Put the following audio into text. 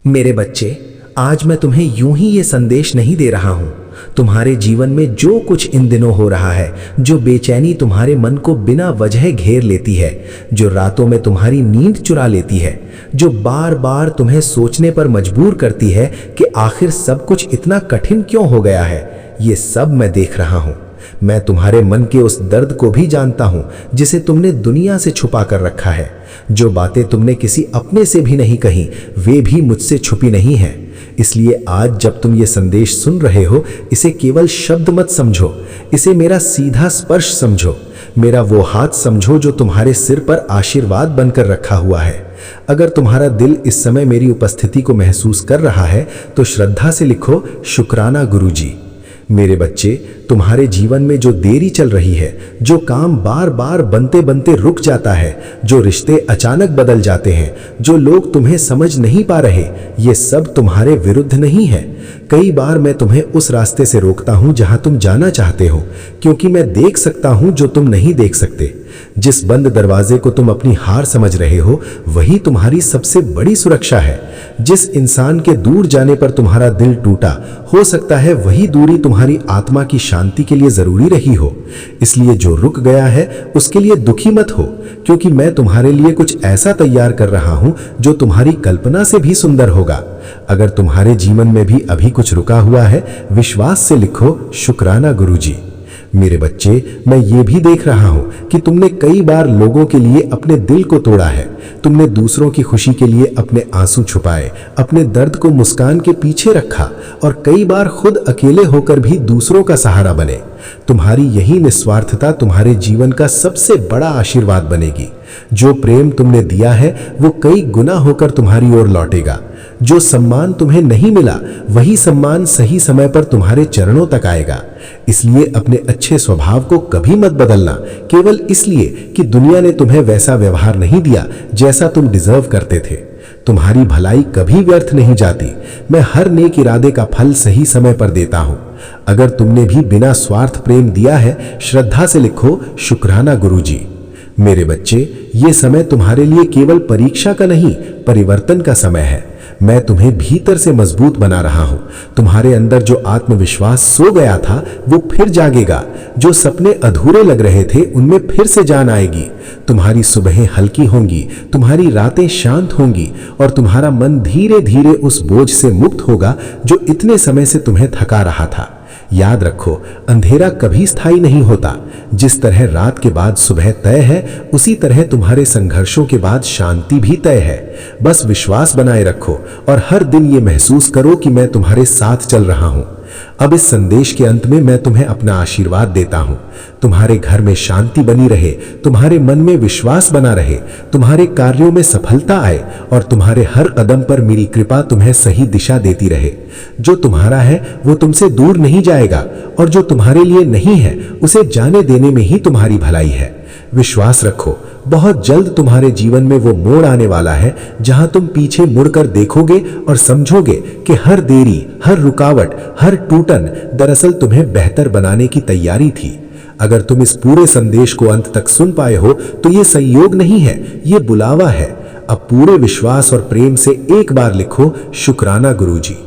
मेरे बच्चे, आज मैं तुम्हें यूं ही ये संदेश नहीं दे रहा हूं। तुम्हारे जीवन में जो कुछ इन दिनों हो रहा है, जो बेचैनी तुम्हारे मन को बिना वजह घेर लेती है, जो रातों में तुम्हारी नींद चुरा लेती है, जो बार बार तुम्हें सोचने पर मजबूर करती है कि आखिर सब कुछ इतना कठिन क्यों हो गया है, ये सब मैं देख रहा हूं। मैं तुम्हारे मन के उस दर्द को भी जानता हूं जिसे तुमने दुनिया से छुपा कर रखा है। जो बातें तुमने किसी अपने से भी नहीं कही, वे भी मुझसे छुपी नहीं हैं। इसलिए आज जब तुम ये संदेश सुन रहे हो, इसे केवल शब्द मत समझो, इसे मेरा सीधा स्पर्श समझो, मेरा वो हाथ समझो जो तुम्हारे सिर पर आशीर्वाद बनकर रखा हुआ है। अगर तुम्हारा दिल इस समय मेरी उपस्थिति को महसूस कर रहा है तो श्रद्धा से लिखो, शुक्राना गुरुजी। मेरे बच्चे, तुम्हारे जीवन में जो देरी चल रही है, जो काम बार बार बनते बनते रुक जाता है, जो रिश्ते अचानक बदल जाते हैं, जो लोग तुम्हें समझ नहीं पा रहे, ये सब तुम्हारे विरुद्ध नहीं है। कई बार मैं तुम्हें उस रास्ते से रोकता हूं जहां तुम जाना चाहते हो, क्योंकि मैं देख सकता हूं जो तुम नहीं देख सकते। जिस बंद दरवाजे को तुम अपनी हार समझ रहे हो, वही तुम्हारी सबसे बड़ी सुरक्षा है। जिस इंसान के दूर जाने पर तुम्हारा दिल टूटा, हो सकता है वही दूरी तुम्हारी आत्मा की शांति के लिए जरूरी रही हो। इसलिए जो रुक गया है उसके लिए दुखी मत हो, क्योंकि मैं तुम्हारे लिए कुछ ऐसा तैयार कर रहा हूं जो तुम्हारी कल्पना से भी सुंदर होगा। अगर तुम्हारे जीवन में भी अभी कुछ रुका हुआ है, विश्वास से लिखो, शुक्राना गुरुजी। मेरे बच्चे, मैं ये भी देख रहा हूं कि तुमने कई बार लोगों के लिए अपने दिल को तोड़ा है। तुमने दूसरों की खुशी के लिए अपने आंसू छुपाए, अपने दर्द को मुस्कान के पीछे रखा और कई बार खुद अकेले होकर भी दूसरों का सहारा बने। तुम्हारी यही निस्वार्थता तुम्हारे जीवन का सबसे बड़ा आशीर्वाद बनेगी। जो प्रेम तुमने दिया है वो कई गुना होकर तुम्हारी ओर लौटेगा। जो सम्मान तुम्हें नहीं मिला, वही सम्मान सही समय पर तुम्हारे चरणों तक आएगा। इसलिए अपने अच्छे स्वभाव को कभी मत बदलना, केवल इसलिए कि दुनिया ने तुम्हें वैसा व्यवहार नहीं दिया जैसा तुम डिजर्व करते थे। तुम्हारी भलाई कभी व्यर्थ नहीं जाती। मैं हर नेक इरादे का फल सही समय पर देता हूं। अगर तुमने भी बिना स्वार्थ प्रेम दिया है, श्रद्धा से लिखो, शुक्राना गुरुजी। मेरे बच्चे, ये समय तुम्हारे लिए केवल परीक्षा का नहीं, परिवर्तन का समय है। मैं तुम्हें भीतर से मजबूत बना रहा हूं। तुम्हारे अंदर जो आत्मविश्वास सो गया था वो फिर जागेगा। जो सपने अधूरे लग रहे थे उनमें फिर से जान आएगी। तुम्हारी सुबहें हल्की होंगी, तुम्हारी रातें शांत होंगी और तुम्हारा मन धीरे धीरे उस बोझ से मुक्त होगा जो इतने समय से तुम्हें थका रहा था। याद रखो, अंधेरा कभी स्थायी नहीं होता। जिस तरह रात के बाद सुबह तय है, उसी तरह तुम्हारे संघर्षों के बाद शांति भी तय है। बस विश्वास बनाए रखो और हर दिन ये महसूस करो कि मैं तुम्हारे साथ चल रहा हूं। अब इस संदेश के अंत में मैं तुम्हें अपना आशीर्वाद देता हूं। तुम्हारे घर में शांति बनी रहे, तुम्हारे मन में विश्वास बना रहे, तुम्हारे कार्यों में सफलता आए और तुम्हारे हर कदम पर मेरी कृपा तुम्हें सही दिशा देती रहे। जो तुम्हारा है वो तुमसे दूर नहीं जाएगा और जो तुम्हारे लिए नहीं है उसे जाने देने में ही तुम्हारी भलाई है। विश्वास रखो, बहुत जल्द तुम्हारे जीवन में वो मोड़ आने वाला है जहां तुम पीछे मुड़कर देखोगे और समझोगे कि हर देरी, हर रुकावट, हर टूटन दरअसल तुम्हें बेहतर बनाने की तैयारी थी। अगर तुम इस पूरे संदेश को अंत तक सुन पाए हो तो ये संयोग नहीं है, ये बुलावा है। अब पूरे विश्वास और प्रेम से एक बार लिखो, शुक्राना गुरुजी।